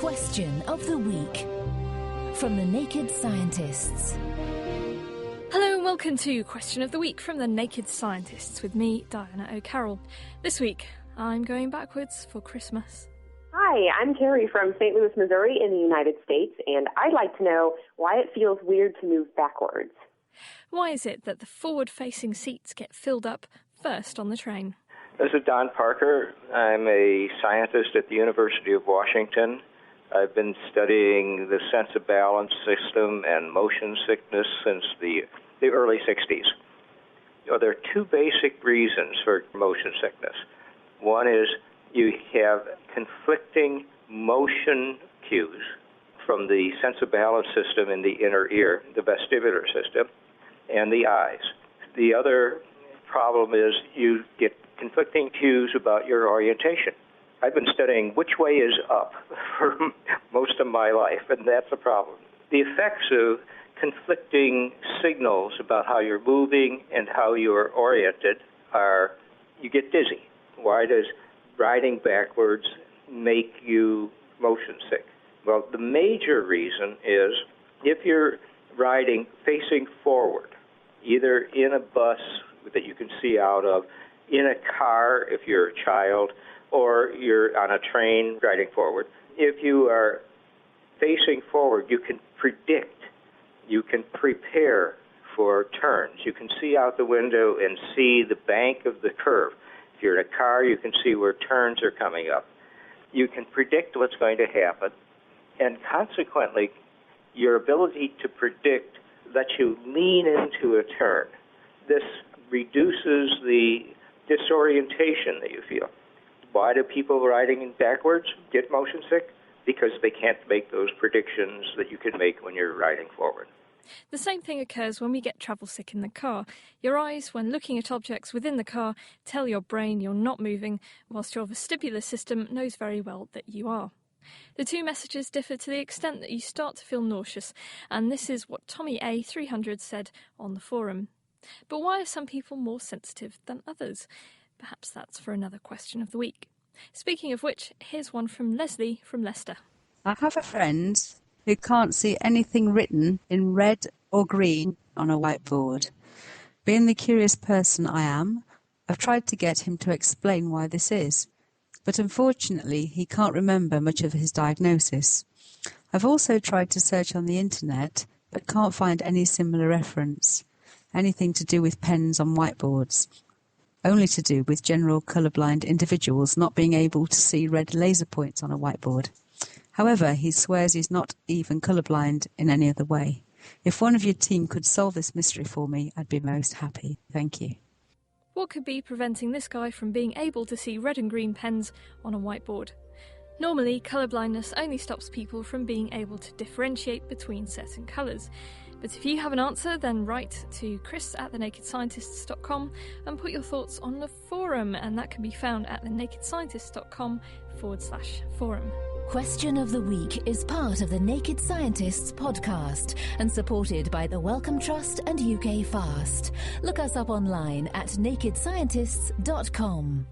Question of the Week from the Naked Scientists. Hello and welcome to Question of the Week from the Naked Scientists with me, Diana O'Carroll. This week, I'm going backwards for Christmas. Hi, I'm Carrie from St. Louis, Missouri in the United States, and I'd like to know why it feels weird to move backwards. Why is it that the forward-facing seats get filled up first on the train? This is Don Parker. I'm a scientist at the University of Washington. I've been studying the sense of balance system and motion sickness since the early 60s. There are two basic reasons for motion sickness. One is you have conflicting motion cues from the sense of balance system in the inner ear, the vestibular system, and the eyes. The other problem is you get conflicting cues about your orientation. I've been studying which way is up for most of my life, and that's a problem. The effects of conflicting signals about how you're moving and how you're oriented are you get dizzy. Why does riding backwards make you motion sick? Well, the major reason is if you're riding facing forward, either in a bus that you can see out of, in a car if you're a child, or you're on a train riding forward. If you are facing forward, you can predict, you can prepare for turns. You can see out the window and see the bank of the curve. If you're in a car, you can see where turns are coming up. You can predict what's going to happen, and consequently, your ability to predict lets you lean into a turn. This reduces the disorientation that you feel. Why do people riding backwards get motion sick? Because they can't make those predictions that you can make when you're riding forward. The same thing occurs when we get travel sick in the car. Your eyes, when looking at objects within the car, tell your brain you're not moving, whilst your vestibular system knows very well that you are. The two messages differ to the extent that you start to feel nauseous, and this is what Tommy A. 300 said on the forum. But why are some people more sensitive than others? Perhaps that's for another question of the week. Speaking of which, here's one from Leslie from Leicester. I have a friend who can't see anything written in red or green on a whiteboard. Being the curious person I am, I've tried to get him to explain why this is, but unfortunately he can't remember much of his diagnosis. I've also tried to search on the internet, but can't find any similar reference. Anything to do with pens on whiteboards. Only to do with general colourblind individuals not being able to see red laser points on a whiteboard. However, he swears he's not even colourblind in any other way. If one of your team could solve this mystery for me, I'd be most happy. Thank you. What could be preventing this guy from being able to see red and green pens on a whiteboard? Normally, colourblindness only stops people from being able to differentiate between certain colours. But if you have an answer, then write to chris@thenakedscientists.com and put your thoughts on the forum, and that can be found at thenakedscientists.com/forum. Question of the Week is part of the Naked Scientists podcast and supported by the Wellcome Trust and UK Fast. Look us up online at nakedscientists.com.